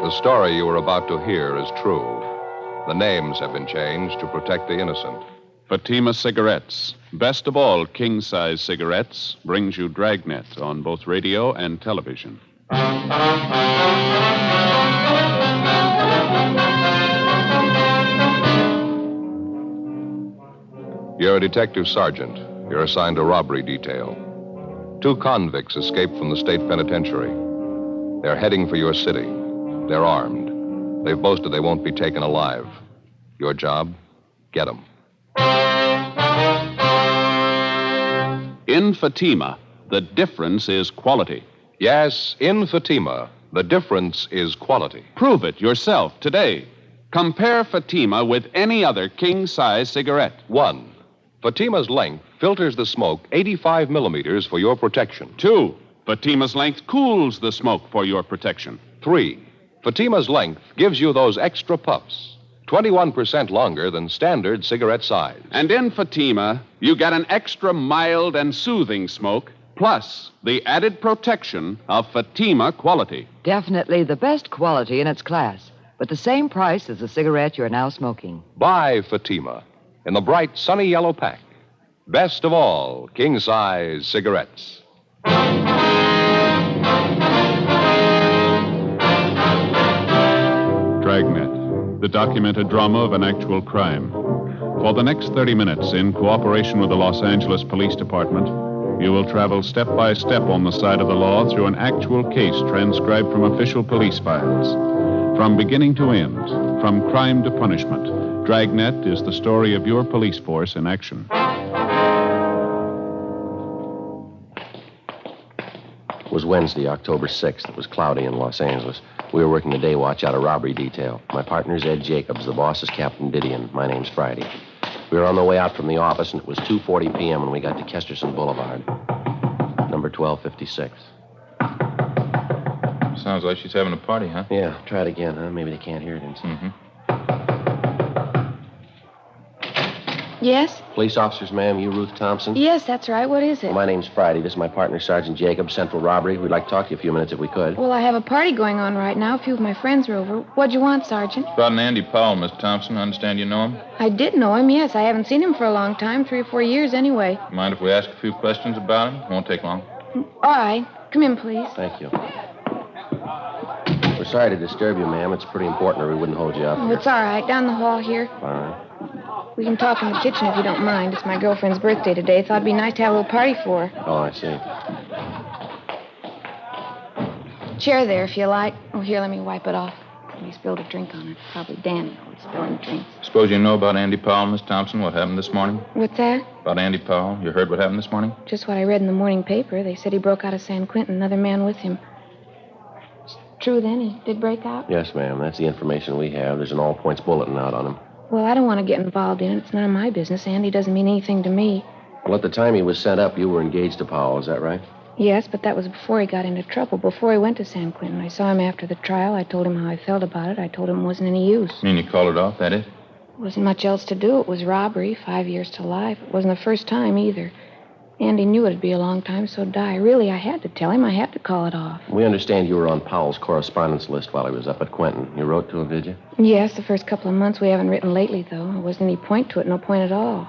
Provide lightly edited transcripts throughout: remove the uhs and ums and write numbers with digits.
The story you are about to hear is true. The names have been changed to protect the innocent. Fatima Cigarettes, best of all king-size cigarettes, brings you Dragnet on both radio and television. You're a detective sergeant. You're assigned to robbery detail. 2 convicts escaped from the state penitentiary. They're heading for your city. They're armed. They've boasted they won't be taken alive. Your job? Get them. In Fatima, the difference is quality. Yes, in Fatima, the difference is quality. Prove it yourself today. Compare Fatima with any other king-size cigarette. 1, Fatima's length filters the smoke 85 millimeters for your protection. 2, Fatima's length cools the smoke for your protection. 3, Fatima's length gives you those extra puffs, 21% longer than standard cigarette size. And in Fatima, you get an extra mild and soothing smoke, plus the added protection of Fatima quality. Definitely the best quality in its class, but the same price as the cigarette you're now smoking. Buy Fatima in the bright, sunny yellow pack. Best of all, king-size cigarettes. Dragnet, the documented drama of an actual crime. For the next 30 minutes, in cooperation with the Los Angeles Police Department, you will travel step by step on the side of the law through an actual case transcribed from official police files. From beginning to end, from crime to punishment, Dragnet is the story of your police force in action. It was Wednesday, October 6th. It was cloudy in Los Angeles. We were working the day watch out of robbery detail. My partner's Ed Jacobs. The boss is Captain Didion. My name's Friday. We were on the way out from the office, and it was 2:40 p.m. when we got to Kesterson Boulevard. Number 1256. Sounds like she's having a party, huh? Yeah, try it again, huh? Maybe they can't hear it inside. Mm-hmm. Yes? Police officers, ma'am. You Ruth Thompson? Yes, that's right. What is it? My name's Friday. This is my partner, Sergeant Jacobs, Central Robbery. We'd like to talk to you a few minutes if we could. Well, I have a party going on right now. A few of my friends are over. What'd you want, Sergeant? About an Andy Powell, Miss Thompson. I understand you know him. I did know him, yes. I haven't seen him for a long time, 3 or 4 years anyway. Mind if we ask a few questions about him? Won't take long. All right. Come in, please. Thank you. We're sorry to disturb you, ma'am. It's pretty important or we wouldn't hold you up Oh, here. it's all right. Down the hall here. All right. We can talk in the kitchen if you don't mind. It's my girlfriend's birthday today. Thought it'd be nice to have a little party for her. Oh, I see. Chair there, if you like. Oh, here, let me wipe it off. We spilled a drink on it. Probably Danny always spilling drinks. Suppose you know about Andy Powell, Miss Thompson, what happened this morning? What's that? About Andy Powell. You heard what happened this morning? Just what I read in the morning paper. They said he broke out of San Quentin, another man with him. It's true, then? He did break out? Yes, ma'am. That's the information we have. There's an all-points bulletin out on him. Well, I don't want to get involved in it. It's none of my business. Andy doesn't mean anything to me. Well, at the time he was sent up, you were engaged to Powell. Is that right? Yes, but that was before he got into trouble, before he went to San Quentin. I saw him after the trial. I told him how I felt about it. I told him it wasn't any use. You mean you called it off, that it? Wasn't much else to do. It was robbery, 5 years to life. It wasn't the first time either. Andy knew it'd be a long time, so die. Really, I had to tell him. I had to call it off. We understand you were on Powell's correspondence list while he was up at Quentin. You wrote to him, did you? Yes, the first couple of months. We haven't written lately, though. There wasn't any point to it. No point at all.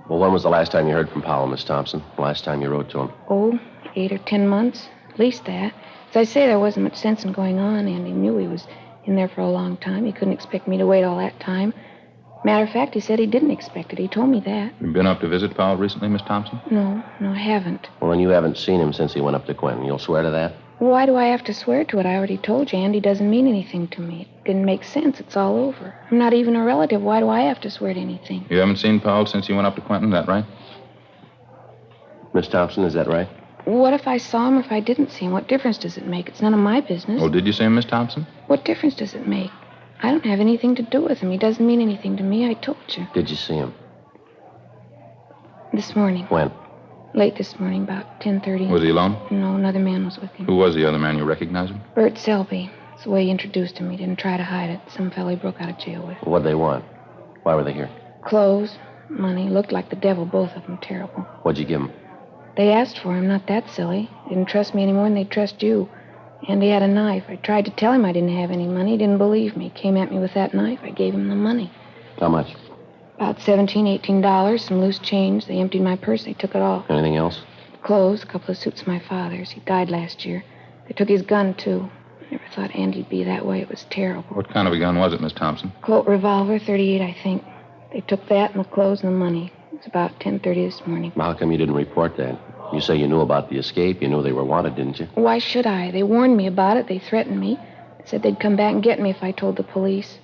Well, when was the last time you heard from Powell, Miss Thompson? The last time you wrote to him? Oh, 8 or 10 months. At least that. As I say, there wasn't much sense in going on. Andy knew he was in there for a long time. He couldn't expect me to wait all that time. Matter of fact, he said he didn't expect it. He told me that. You been up to visit Powell recently, Miss Thompson? No, I haven't. Well, then you haven't seen him since he went up to Quentin. You'll swear to that? Why do I have to swear to it? I already told you. Andy doesn't mean anything to me. It didn't make sense. It's all over. I'm not even a relative. Why do I have to swear to anything? You haven't seen Powell since he went up to Quentin, that right? Miss Thompson, is that right? What if I saw him or if I didn't see him? What difference does it make? It's none of my business. Oh, did you see him, Miss Thompson? What difference does it make? I don't have anything to do with him. He doesn't mean anything to me. I told you. Did you see him? This morning. When? Late this morning, about 10:30. Was he alone? No, another man was with him. Who was the other man? You recognize him? Bert Selby. It's the way he introduced him. He didn't try to hide it. Some fellow he broke out of jail with. What'd they want? Why were they here? Clothes, money. Looked like the devil, both of them. Terrible. What'd you give them? They asked for him. Not that silly. Didn't trust me any more than they trust you. Andy had a knife. I tried to tell him I didn't have any money. He didn't believe me. Came at me with that knife. I gave him the money. How much? About $17, $18, some loose change. They emptied my purse. They took it all. Anything else? Clothes, a couple of suits of my father's. He died last year. They took his gun, too. I never thought Andy'd be that way. It was terrible. What kind of a gun was it, Miss Thompson? Colt revolver, 38, I think. They took that and the clothes and the money. It was about 10:30 this morning. How come you didn't report that? You say you knew about the escape. You knew they were wanted, didn't you? Why should I? They warned me about it. They threatened me. They said they'd come back and get me if I told the police.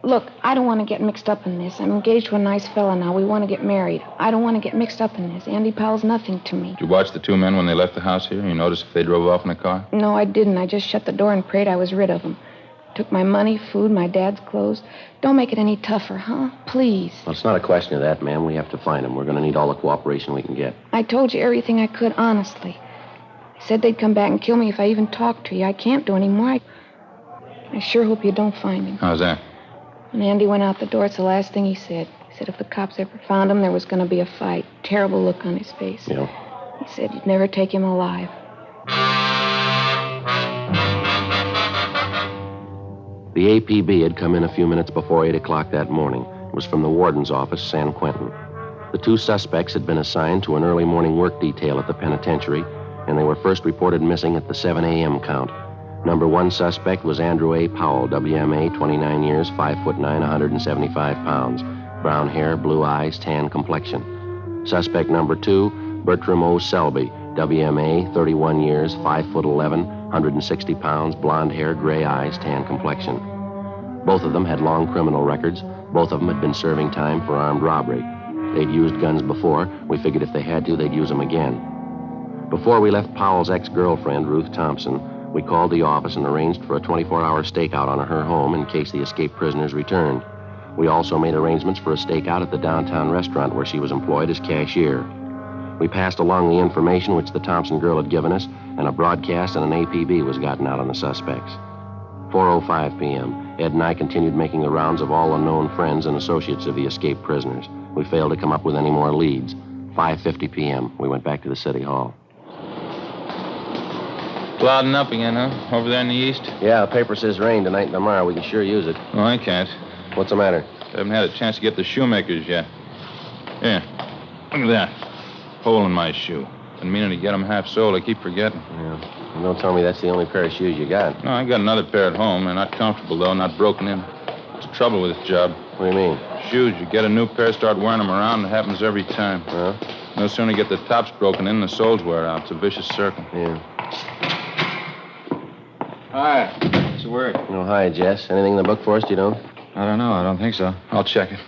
Look, I don't want to get mixed up in this. I'm engaged to a nice fella now. We want to get married. I don't want to get mixed up in this. Andy Powell's nothing to me. Did you watch the two men when they left the house here? You notice if they drove off in a car? No, I didn't. I just shut the door and prayed I was rid of them. Took my money, food, my dad's clothes. Don't make it any tougher, huh? Please. Well, it's not a question of that, ma'am. We have to find them. We're going to need all the cooperation we can get. I told you everything I could, honestly. They said they'd come back and kill me if I even talked to you. I can't do any more. I sure hope you don't find him. How's that? When Andy went out the door, it's the last thing he said. He said if the cops ever found him, there was going to be a fight. Terrible look on his face. Yeah. He said you'd never take him alive. The APB had come in a few minutes before 8 o'clock that morning. It was from the warden's office, San Quentin. The two suspects had been assigned to an early morning work detail at the penitentiary, and they were first reported missing at the 7 a.m. count. Number one suspect was Andrew A. Powell, WMA, 29 years, 5'9", 175 pounds. Brown hair, blue eyes, tan complexion. Suspect number two, Bertram O. Selby, WMA, 31 years, 5'11", 160 pounds, blonde hair, gray eyes, tan complexion. Both of them had long criminal records. Both of them had been serving time for armed robbery. They'd used guns before. We figured if they had to, they'd use them again. Before we left Powell's ex-girlfriend, Ruth Thompson, we called the office and arranged for a 24-hour stakeout on her home in case the escaped prisoners returned. We also made arrangements for a stakeout at the downtown restaurant where she was employed as cashier. We passed along the information which the Thompson girl had given us, and a broadcast and an APB was gotten out on the suspects. 4:05 p.m., Ed and I continued making the rounds of all the known friends and associates of the escaped prisoners. We failed to come up with any more leads. 5:50 p.m., we went back to the city hall. Clouding up again, huh? Over there in the east? Yeah, the paper says rain tonight and tomorrow. We can sure use it. Oh, I can't. What's the matter? I haven't had a chance to get the shoemakers yet. Here, look at that. Hole in my shoe. Been meaning to get them half-soled. I keep forgetting. Yeah. And don't tell me that's the only pair of shoes you got. No, I got another pair at home. They're not comfortable, though, not broken in. What's the trouble with this job? What do you mean? Shoes. You get a new pair, start wearing them around, it happens every time. Huh? No sooner get the tops broken in, the soles wear out. It's a vicious circle. Yeah. Hi. What's the word? Oh, hi, Jess. Anything in the book for us, you don't? I don't know. I don't think so. I'll check it.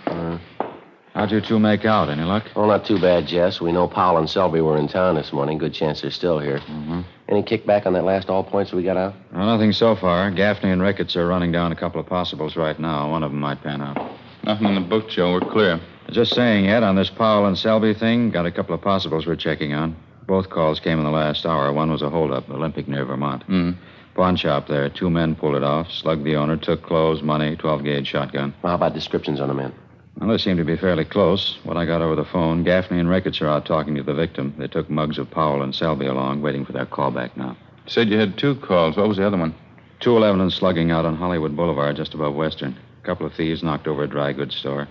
How'd you two make out? Any luck? Oh, not too bad, Jess. We know Powell and Selby were in town this morning. Good chance they're still here. Mm-hmm. Any kickback on that last all points we got out? Well, nothing so far. Gaffney and Ricketts are running down a couple of possibles right now. One of them might pan out. Nothing in the book, Joe. We're clear. Just saying, Ed, on this Powell and Selby thing, got a couple of possibles we're checking on. Both calls came in the last hour. One was a holdup, Olympic near Vermont. Mm. Pawn shop there. Two men pulled it off, slugged the owner, took clothes, money, 12-gauge shotgun. Well, how about descriptions on the men? Well, they seem to be fairly close. What I got over the phone, Gaffney and Ricketts are out talking to the victim. They took mugs of Powell and Selby along, waiting for their call back now. You said you had two calls. What was the other one? 211 and slugging out on Hollywood Boulevard, just above Western. A couple of thieves knocked over a dry goods store.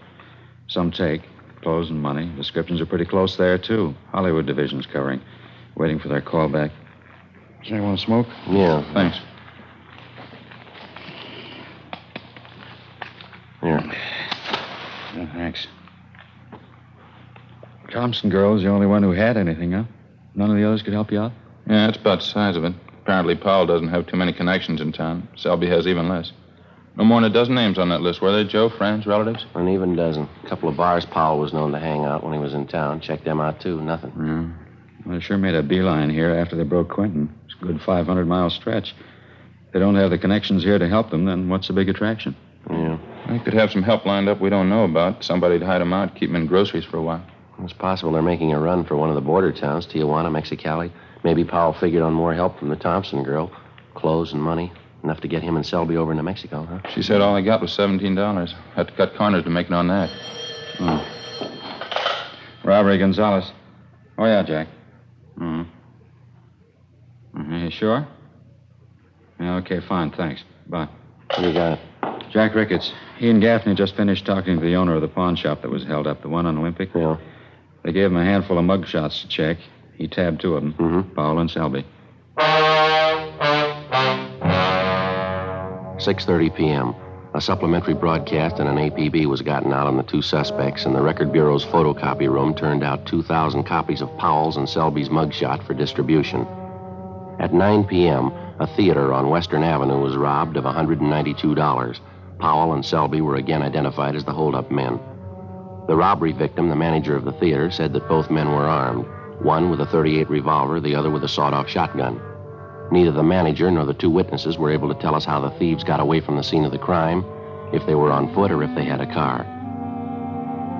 Some take. Clothes and money. Descriptions are pretty close there, too. Hollywood division's covering. Waiting for their call back. Does anyone want to smoke? Yeah. Thanks. Here. Yeah, thanks. Thompson girl's the only one who had anything, huh? None of the others could help you out? Yeah, that's about the size of it. Apparently, Powell doesn't have too many connections in town. Selby has even less. No more than a dozen names on that list, were there, Joe? Friends, relatives? An even dozen. A couple of bars Powell was known to hang out when he was in town. Checked them out, too. Nothing. Yeah. Well, they sure made a beeline here after they broke Quentin. It's a good 500-mile stretch. If they don't have the connections here to help them, then what's the big attraction? Yeah. They could have some help lined up we don't know about. Somebody to hide them out, keep them in groceries for a while. It's possible they're making a run for one of the border towns, Tijuana, Mexicali. Maybe Powell figured on more help from the Thompson girl. Clothes and money. Enough to get him and Selby over into Mexico, huh? She said all they got was $17. Had to cut corners to make it on that. Robbery, Gonzalez. Oh, yeah, Jack. You sure? Yeah, okay, fine, thanks. Bye. What do you got? Jack Ricketts. He and Gaffney just finished talking to the owner of the pawn shop that was held up, the one on Olympic. Yeah. They gave him a handful of mug shots to check. He tabbed 2 of them, Powell and Selby. 6:30 p.m. A supplementary broadcast and an APB was gotten out on the 2 suspects, and the Record Bureau's photocopy room turned out 2,000 copies of Powell's and Selby's mugshot for distribution. At 9 p.m., a theater on Western Avenue was robbed of $192. Powell and Selby were again identified as the holdup men. The robbery victim, the manager of the theater, said that both men were armed, one with a .38 revolver, the other with a sawed-off shotgun. Neither the manager nor the 2 witnesses were able to tell us how the thieves got away from the scene of the crime, if they were on foot or if they had a car.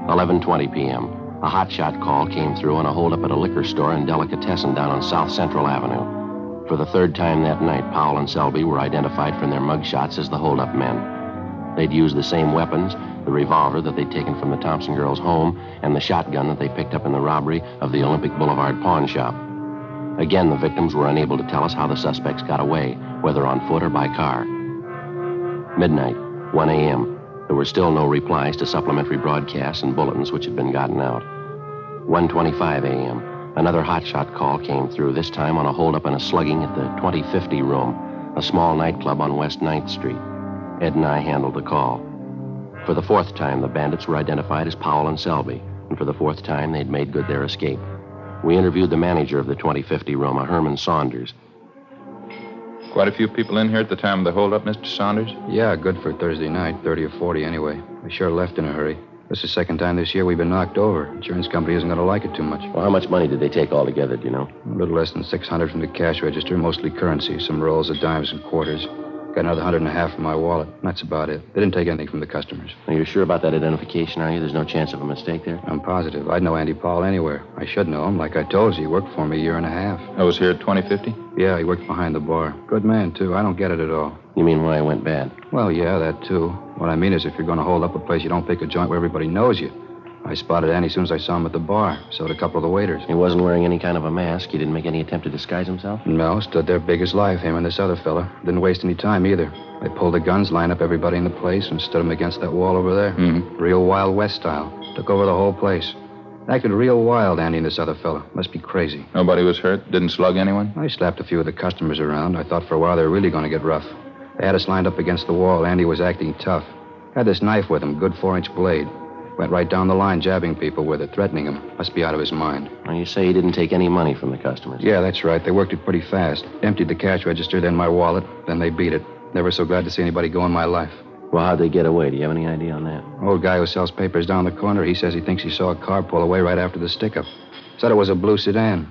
11:20 p.m. A hotshot call came through on a holdup at a liquor store and delicatessen down on South Central Avenue. For the 3rd time that night, Powell and Selby were identified from their mugshots as the holdup men. They'd used the same weapons, the revolver that they'd taken from the Thompson girls' home, and the shotgun that they picked up in the robbery of the Olympic Boulevard pawn shop. Again, the victims were unable to tell us how the suspects got away, whether on foot or by car. Midnight, 1 a.m. There were still no replies to supplementary broadcasts and bulletins which had been gotten out. 1:25 a.m. Another hotshot call came through, this time on a holdup and a slugging at the 2050 Room, a small nightclub on West 9th Street. Ed and I handled the call. For the 4th time, the bandits were identified as Powell and Selby, and for the 4th time, they'd made good their escape. We interviewed the manager of the 2050 Room, a Herman Saunders. Quite a few people in here at the time of the holdup, Mr. Saunders? Yeah, good for Thursday night, 30 or 40 anyway. We sure left in a hurry. This is the 2nd time this year we've been knocked over. Insurance company isn't going to like it too much. Well, how much money did they take altogether, do you know? A little less than $600 from the cash register, mostly currency, some rolls of dimes and quarters. Got another $150 from my wallet. That's about it. They didn't take anything from the customers. Are you sure about that identification, are you? There's no chance of a mistake there? I'm positive. I'd know Andy Powell anywhere. I should know him. Like I told you, he worked for me a year and a half. I was here at 2050? Yeah, he worked behind the bar. Good man, too. I don't get it at all. You mean why it went bad? Well, yeah, that, too. What I mean is if you're going to hold up a place, you don't pick a joint where everybody knows you. I spotted Andy as soon as I saw him at the bar. So did a couple of the waiters. He wasn't wearing any kind of a mask? He didn't make any attempt to disguise himself? No, stood there big as life, him and this other fella. Didn't waste any time either. They pulled the guns, lined up everybody in the place, and stood them against that wall over there. Real Wild West style. Took over the whole place. Acted real wild, Andy and this other fella. Must be crazy. Nobody was hurt? Didn't slug anyone? I slapped a few of the customers around. I thought for a while they were really going to get rough. They had us lined up against the wall. Andy was acting tough. Had this knife with him, good 4-inch blade. Went right down the line jabbing people with it, threatening them. Must be out of his mind. Well, you say he didn't take any money from the customers? Yeah, that's right. They worked it pretty fast. Emptied the cash register, then my wallet. Then they beat it. Never so glad to see anybody go in my life. Well, how'd they get away? Do you have any idea on that? Old guy who sells papers down the corner, he says he thinks he saw a car pull away right after the stick-up. Said it was a blue sedan.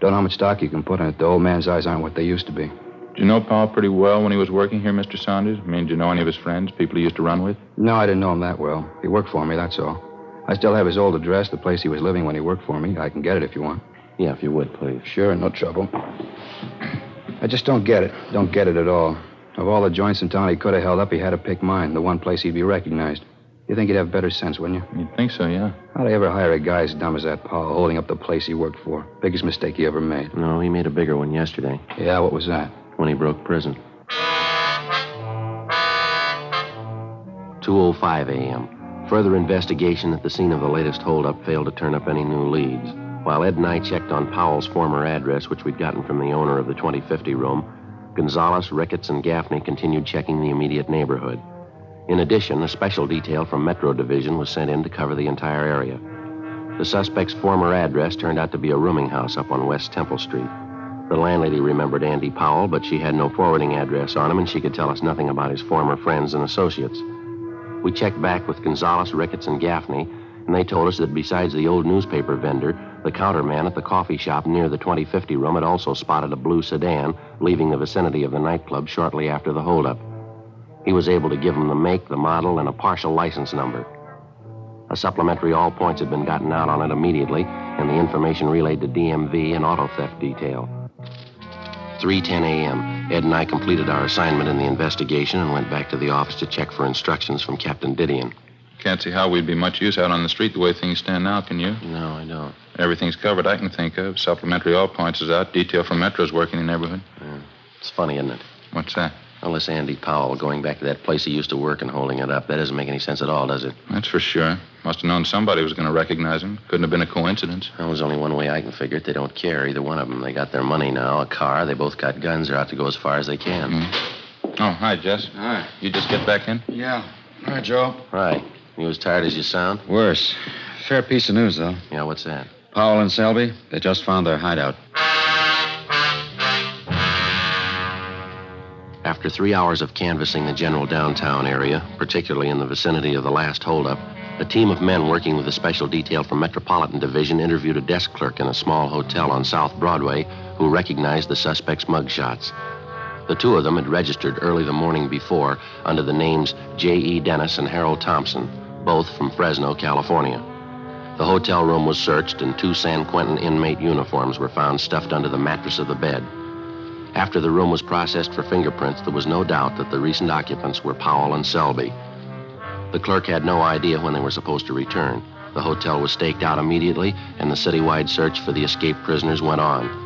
Don't know how much stock you can put in it. The old man's eyes aren't what they used to be. Did you know Powell pretty well when he was working here, Mr. Saunders? I mean, did you know any of his friends, people he used to run with? No, I didn't know him that well. He worked for me, that's all. I still have his old address, the place he was living when he worked for me. I can get it if you want. Yeah, if you would, please. Sure, no trouble. I just don't get it. Don't get it at all. Of all the joints in town he could have held up, he had to pick mine, the one place he'd be recognized. You think he'd have better sense, wouldn't you? You'd think so, yeah. How'd I ever hire a guy as dumb as that Powell holding up the place he worked for? Biggest mistake he ever made. No, he made a bigger one yesterday. Yeah, what was that? When he broke prison. 2:05 a.m. Further investigation at the scene of the latest holdup failed to turn up any new leads. While Ed and I checked on Powell's former address, which we'd gotten from the owner of the 2050 Room, Gonzalez, Ricketts, and Gaffney continued checking the immediate neighborhood. In addition, a special detail from Metro Division was sent in to cover the entire area. The suspect's former address turned out to be a rooming house up on West Temple Street. The landlady remembered Andy Powell, but she had no forwarding address on him, and she could tell us nothing about his former friends and associates. We checked back with Gonzalez, Ricketts, and Gaffney, and they told us that besides the old newspaper vendor, the counterman at the coffee shop near the 2050 Room had also spotted a blue sedan leaving the vicinity of the nightclub shortly after the holdup. He was able to give them the make, the model, and a partial license number. A supplementary all points had been gotten out on it immediately, and the information relayed to DMV and auto theft detail. 3:10 a.m. Ed and I completed our assignment in the investigation and went back to the office to check for instructions from Captain Didion. Can't see how we'd be much use out on the street the way things stand now, can you? No, I don't. Everything's covered I can think of. Supplementary all points is out. Detail from Metro's working in the neighborhood. Yeah. It's funny, isn't it? What's that? Well, this Andy Powell going back to that place he used to work and holding it up. That doesn't make any sense at all, does it? That's for sure. Must have known somebody was going to recognize him. Couldn't have been a coincidence. Well, there's only one way I can figure it. They don't care, either one of them. They got their money now, a car. They both got guns. They're out to go as far as they can. Oh, hi, Jess. Hi. You just get back in? Yeah. All right, Joe. Right. You as tired as you sound? Worse. Fair piece of news, though. Yeah, what's that? Powell and Selby, they just found their hideout. After 3 hours of canvassing the general downtown area, particularly in the vicinity of the last holdup, a team of men working with a special detail from Metropolitan Division interviewed a desk clerk in a small hotel on South Broadway who recognized the suspect's mugshots. The two of them had registered early the morning before under the names J.E. Dennis and Harold Thompson, both from Fresno, California. The hotel room was searched, and 2 San Quentin inmate uniforms were found stuffed under the mattress of the bed. After the room was processed for fingerprints, there was no doubt that the recent occupants were Powell and Selby. The clerk had no idea when they were supposed to return. The hotel was staked out immediately, and the citywide search for the escaped prisoners went on.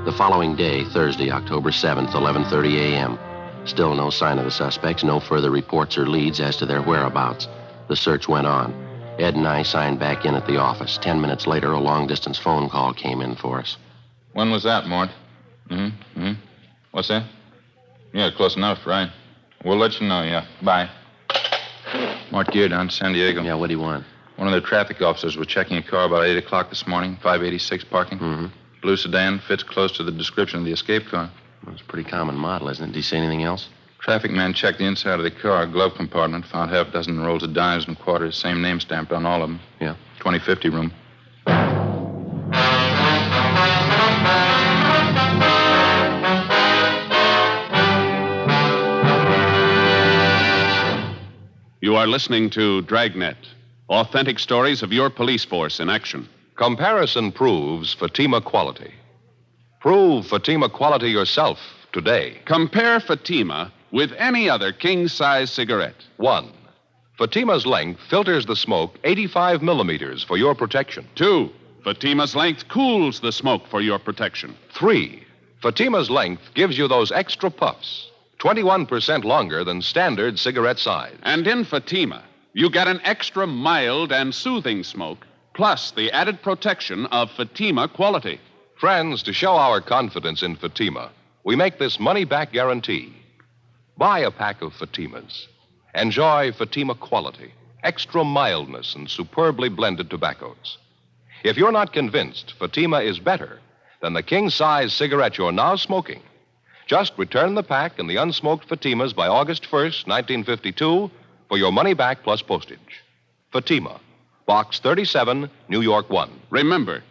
The following day, Thursday, October 7th, 11:30 a.m., still no sign of the suspects, no further reports or leads as to their whereabouts. The search went on. Ed and I signed back in at the office. 10 minutes later, a long-distance phone call came in for us. When was that, Mort? What's that? Yeah, close enough, right? We'll let you know, yeah. Bye. Mort Gear down to San Diego. Yeah, what do you want? One of their traffic officers was checking a car about 8 o'clock this morning, 586 parking. Blue sedan, fits close to the description of the escape car. Well, it's a pretty common model, isn't it? Did he say anything else? Traffic man checked the inside of the car, glove compartment, found half dozen rolls of dimes and quarters, same name stamped on all of them. Yeah. 2050 room. You are listening to Dragnet, authentic stories of your police force in action. Comparison proves Fatima quality. Prove Fatima quality yourself today. Compare Fatima with any other king-size cigarette. 1. Fatima's length filters the smoke 85 millimeters for your protection. 2. Fatima's length cools the smoke for your protection. 3. Fatima's length gives you those extra puffs, 21% longer than standard cigarette size. And in Fatima, you get an extra mild and soothing smoke, plus the added protection of Fatima quality. Friends, to show our confidence in Fatima, we make this money-back guarantee. Buy a pack of Fatimas. Enjoy Fatima quality, extra mildness, and superbly blended tobaccos. If you're not convinced Fatima is better than the king-size cigarette you're now smoking, just return the pack and the unsmoked Fatimas by August 1st, 1952, for your money back plus postage. Fatima, Box 37, New York 1. Remember,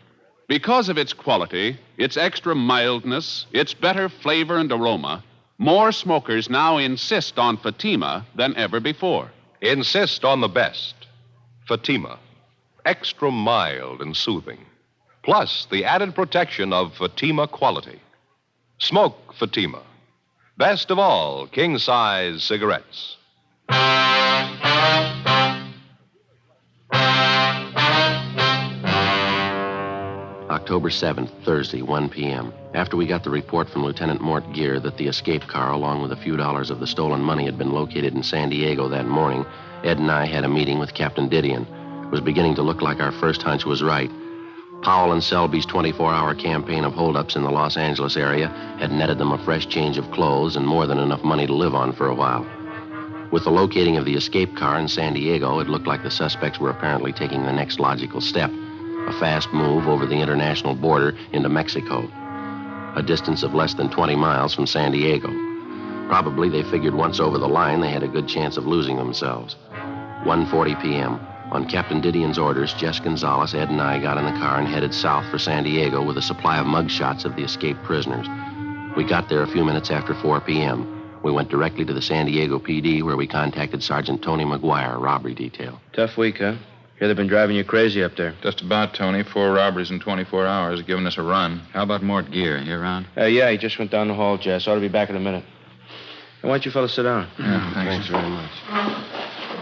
because of its quality, its extra mildness, its better flavor and aroma, more smokers now insist on Fatima than ever before. Insist on the best. Fatima, extra mild and soothing, plus the added protection of Fatima quality. Smoke Fatima. Best of all, king-size cigarettes. October 7th, Thursday, 1 p.m. After we got the report from Lieutenant Mort Gear that the escape car, along with a few dollars of the stolen money, had been located in San Diego that morning, Ed and I had a meeting with Captain Didion. It was beginning to look like our first hunch was right. Powell and Selby's 24-hour campaign of holdups in the Los Angeles area had netted them a fresh change of clothes and more than enough money to live on for a while. With the locating of the escape car in San Diego, it looked like the suspects were apparently taking the next logical step, a fast move over the international border into Mexico, a distance of less than 20 miles from San Diego. Probably they figured once over the line they had a good chance of losing themselves. 1:40 p.m. On Captain Didion's orders, Jess Gonzalez, Ed, and I got in the car and headed south for San Diego with a supply of mugshots of the escaped prisoners. We got there a few minutes after 4 p.m. We went directly to the San Diego PD, where we contacted Sergeant Tony McGuire, robbery detail. Tough week, huh? Hear they've been driving you crazy up there. Just about, Tony. 4 robberies in 24 hours, giving us a run. How about Mort Gear? You around? Yeah, he just went down the hall, Jess. Ought to be back in a minute. Hey, why don't you fellas sit down? Yeah, Thanks very much.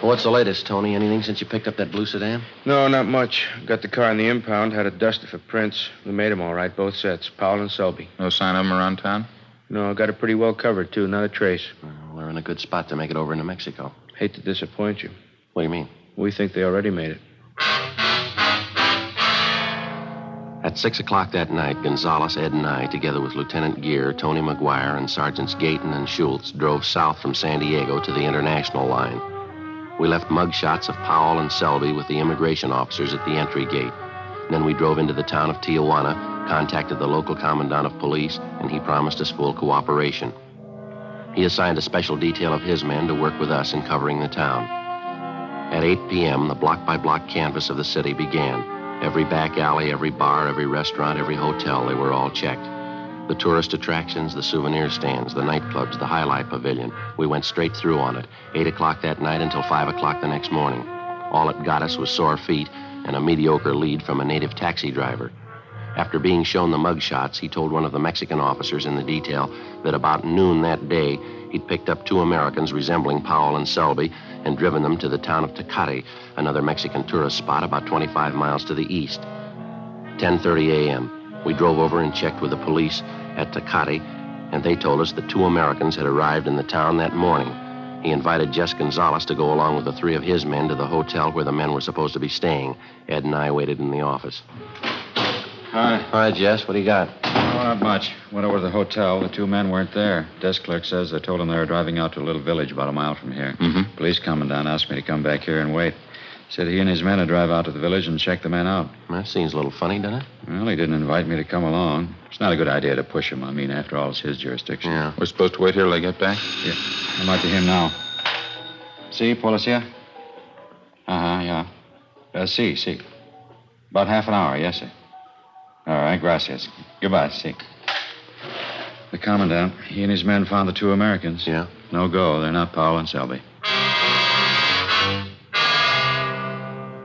Well, what's the latest, Tony? Anything since you picked up that blue sedan? No, not much. Got the car in the impound, had it dusted for prints. We made them all right, both sets, Powell and Selby. No sign of them around town? No, got it pretty well covered, too. Not a trace. We're in a good spot to make it over into Mexico. Hate to disappoint you. What do you mean? We think they already made it. At 6 o'clock that night, Gonzalez, Ed, and I, together with Lieutenant Gear, Tony McGuire, and Sergeants Gayton and Schultz, drove south from San Diego to the international line. We left mugshots of Powell and Selby with the immigration officers at the entry gate. Then we drove into the town of Tijuana, contacted the local commandant of police, and he promised us full cooperation. He assigned a special detail of his men to work with us in covering the town. At 8 p.m., the block-by-block canvass of the city began. Every back alley, every bar, every restaurant, every hotel, they were all checked. The tourist attractions, the souvenir stands, the nightclubs, the highlight pavilion. We went straight through on it, 8 o'clock that night until 5 o'clock the next morning. All it got us was sore feet and a mediocre lead from a native taxi driver. After being shown the mugshots, he told one of the Mexican officers in the detail that about noon that day, he'd picked up 2 Americans resembling Powell and Selby and driven them to the town of Tecate, another Mexican tourist spot about 25 miles to the east. 10:30 a.m., we drove over and checked with the police at Tecate, and they told us that 2 Americans had arrived in the town that morning. He invited Jess Gonzalez to go along with the 3 of his men to the hotel where the men were supposed to be staying. Ed and I waited in the office. Hi, Jess. What do you got? Oh, not much. Went over to the hotel. The 2 men weren't there. Desk clerk says they told him they were driving out to a little village about a mile from here. Mm-hmm. Police commandant asked me to come back here and wait. Said he and his men would drive out to the village and check the men out. That seems a little funny, doesn't it? Well, he didn't invite me to come along. It's not a good idea to push him. I mean, after all, it's his jurisdiction. Yeah. We're supposed to wait here till they get back? Yeah. I'm out to him now. See, policia? Yeah. See. About half an hour, yes, sir. All right, gracias. Goodbye, see. The commandant, he and his men found the 2 Americans. Yeah? No go. They're not Powell and Selby.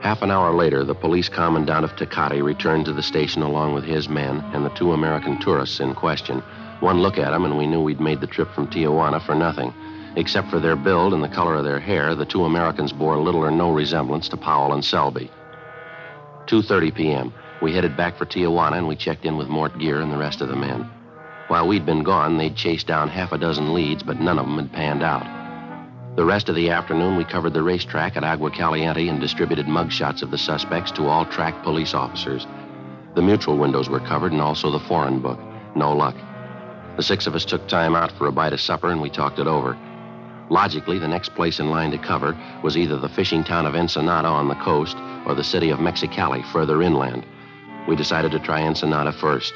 Half an hour later, the police commandant of Tecate returned to the station along with his men and the 2 American tourists in question. One look at them, and we knew we'd made the trip from Tijuana for nothing. Except for their build and the color of their hair, the 2 Americans bore little or no resemblance to Powell and Selby. 2:30 p.m., we headed back for Tijuana, and we checked in with Mort Gear and the rest of the men. While we'd been gone, they'd chased down half a dozen leads, but none of them had panned out. The rest of the afternoon, we covered the racetrack at Agua Caliente and distributed mugshots of the suspects to all track police officers. The mutual windows were covered and also the foreign book. No luck. The 6 of us took time out for a bite of supper, and we talked it over. Logically, the next place in line to cover was either the fishing town of Ensenada on the coast or the city of Mexicali further inland. We decided to try Ensenada first.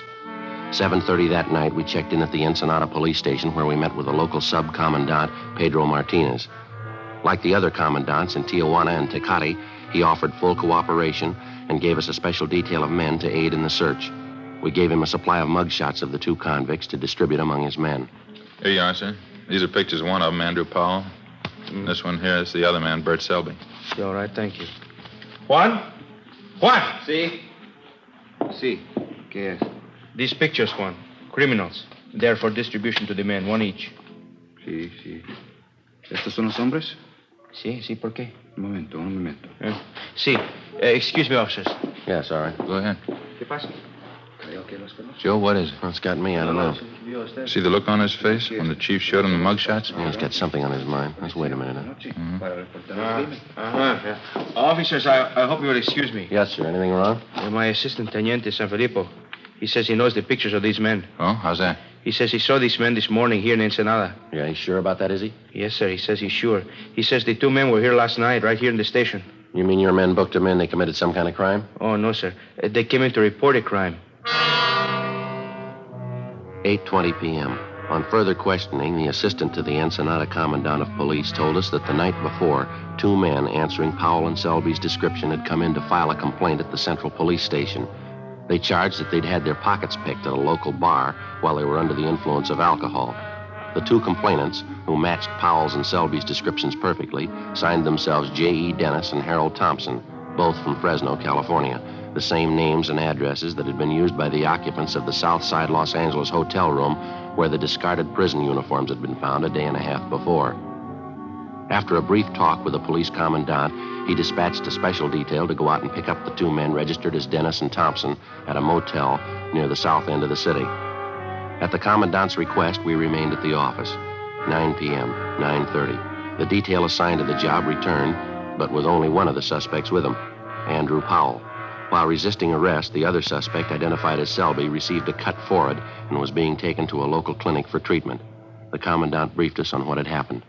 7:30 that night, we checked in at the Ensenada police station where we met with the local sub-commandant, Pedro Martinez. Like the other commandants in Tijuana and Tecate, he offered full cooperation and gave us a special detail of men to aid in the search. We gave him a supply of mugshots of the 2 convicts to distribute among his men. Here you are, sir. These are pictures of one of them, Andrew Powell. This one here is the other man, Bert Selby. All right, thank you. Juan? See? ¿Qué es? These pictures, Juan. Criminals. They're for distribution to the men, 1 each. Sí. ¿Estos son los hombres? Sí, ¿por qué? Un momento. Sí. Excuse me, officers. Yes, all right. Go ahead. ¿Qué pasa? Creo que los conozco. Joe, what is it? Well, it's got me, I don't know. See the look on his face when the chief showed him the mugshots? Yeah, he's got something on his mind. Let's wait a minute. Officers, I hope you will excuse me. Yes, sir. Anything wrong? My assistant, Teniente San Filippo. He says he knows the pictures of these men. Oh, how's that? He says he saw these men this morning here in Ensenada. Yeah, he's sure about that, is he? Yes, sir. He says he's sure. He says the 2 men were here last night, right here in the station. You mean your men booked them in, they committed some kind of crime? Oh, no, sir. They came in to report a crime. 8:20 p.m. On further questioning, the assistant to the Ensenada commandant of police told us that the night before, 2 men answering Powell and Selby's description had come in to file a complaint at the central police station. They charged that they'd had their pockets picked at a local bar while they were under the influence of alcohol. The 2 complainants, who matched Powell's and Selby's descriptions perfectly, signed themselves J.E. Dennis and Harold Thompson, both from Fresno, California, the same names and addresses that had been used by the occupants of the Southside Los Angeles hotel room where the discarded prison uniforms had been found a day and a half before. After a brief talk with the police commandant, he dispatched a special detail to go out and pick up the 2 men registered as Dennis and Thompson at a motel near the south end of the city. At the commandant's request, we remained at the office. 9 p.m., 9:30. The detail assigned to the job returned, but with only one of the suspects with him, Andrew Powell. While resisting arrest, the other suspect, identified as Selby, received a cut forehead and was being taken to a local clinic for treatment. The commandant briefed us on what had happened.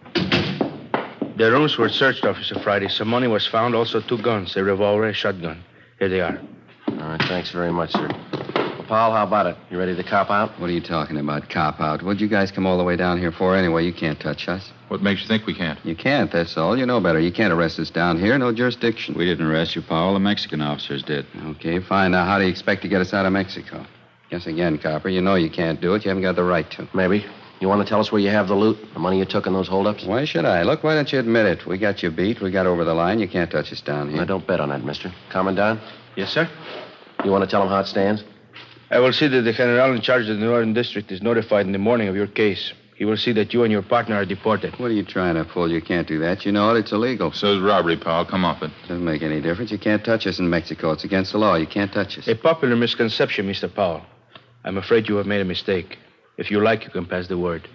The rooms were searched, Officer Friday. Some money was found, also 2 guns, a revolver, a shotgun. Here they are. All right, thanks very much, sir. Well, Paul, how about it? You ready to cop out? What are you talking about, cop out? What'd you guys come all the way down here for anyway? You can't touch us. What makes you think we can't? You can't, that's all. You know better. You can't arrest us down here. No jurisdiction. We didn't arrest you, Powell. The Mexican officers did. Okay, fine. Now, how do you expect to get us out of Mexico? Guess again, copper. You know you can't do it. You haven't got the right to. Maybe. You want to tell us where you have the loot? The money you took in those holdups? Why should I? Look, why don't you admit it? We got you beat. We got over the line. You can't touch us down here. I don't bet on that, mister. Commandant, Yes, sir? you want to tell him how it stands? I will see that the general in charge of the Northern District is notified in the morning of your case. He will see that you and your partner are deported. What are you trying to pull? You can't do that. You know it. It's illegal. So's robbery, Powell. Come off it. Doesn't make any difference. You can't touch us in Mexico. It's against the law. You can't touch us. A popular misconception, Mr. Powell. I'm afraid you have made a mistake. If you like, you can pass the word.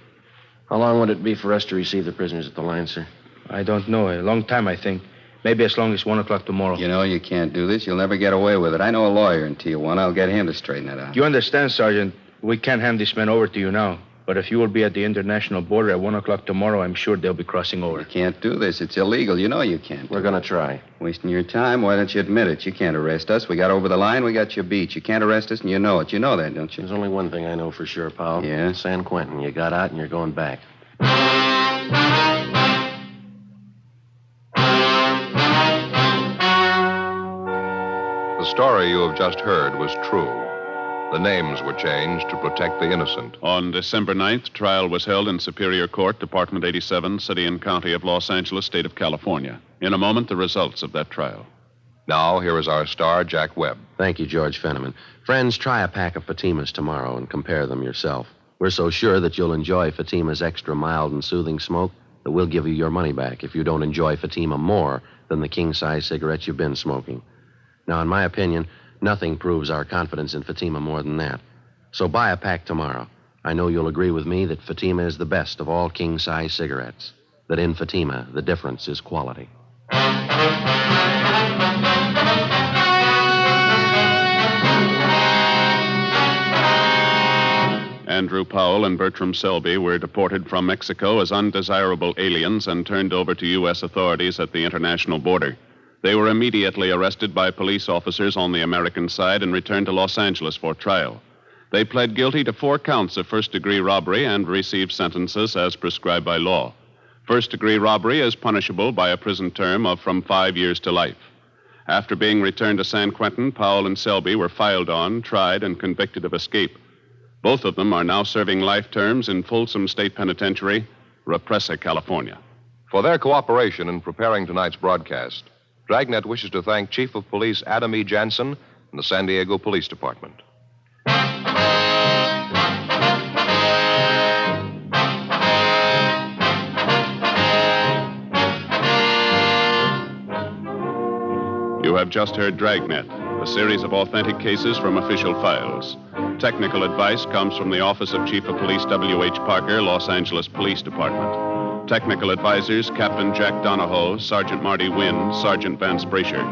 How long would it be for us to receive the prisoners at the line, sir? I don't know. A long time, I think. Maybe as long as 1 o'clock tomorrow. You know you can't do this. You'll never get away with it. I know a lawyer in Tijuana. I'll get him to straighten it out. You understand, Sergeant, we can't hand these men over to you now. But if you will be at the international border at 1 o'clock tomorrow, I'm sure they'll be crossing over. You can't do this. It's illegal. You know you can't. We're going to try. Wasting your time? Why don't you admit it? You can't arrest us. We got over the line. We got you beat. You can't arrest us, and you know it. You know that, don't you? There's only one thing I know for sure, Powell. Yeah? San Quentin. You got out and you're going back. The story you have just heard was true. The names were changed to protect the innocent. On December 9th, trial was held in Superior Court, Department 87, City and County of Los Angeles, State of California. In a moment, the results of that trial. Now, here is our star, Jack Webb. Thank you, George Fenneman. Friends, try a pack of Fatimas tomorrow and compare them yourself. We're so sure that you'll enjoy Fatima's extra mild and soothing smoke that we'll give you your money back if you don't enjoy Fatima more than the king-size cigarettes you've been smoking. Now, in my opinion, nothing proves our confidence in Fatima more than that. So buy a pack tomorrow. I know you'll agree with me that Fatima is the best of all king-size cigarettes. That in Fatima, the difference is quality. Andrew Powell and Bertram Selby were deported from Mexico as undesirable aliens and turned over to U.S. authorities at the international border. They were immediately arrested by police officers on the American side and returned to Los Angeles for trial. They pled guilty to 4 counts of first-degree robbery and received sentences as prescribed by law. First-degree robbery is punishable by a prison term of from 5 years to life. After being returned to San Quentin, Powell and Selby were filed on, tried, and convicted of escape. Both of them are now serving life terms in Folsom State Penitentiary, Represa, California. For their cooperation in preparing tonight's broadcast, Dragnet wishes to thank Chief of Police Adam E. Jansen and the San Diego Police Department. You have just heard Dragnet, a series of authentic cases from official files. Technical advice comes from the Office of Chief of Police W.H. Parker, Los Angeles Police Department. Technical advisors Captain Jack Donahoe, Sergeant Marty Wynn, Sergeant Vance Brasher.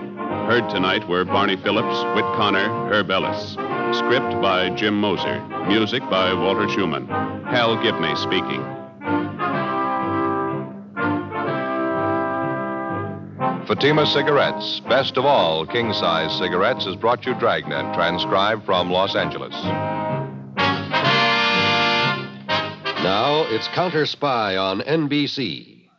Heard tonight were Barney Phillips, Whit Connor, Herb Ellis. Script by Jim Moser. Music by Walter Schumann. Hal Gibney speaking. Fatima Cigarettes, best of all king-size cigarettes, has brought you Dragnet, transcribed from Los Angeles. Now it's Counter Spy on NBC.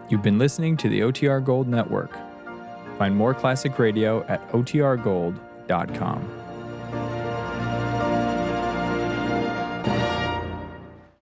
You've been listening to the OTR Gold Network. Find more classic radio at otrgold.com.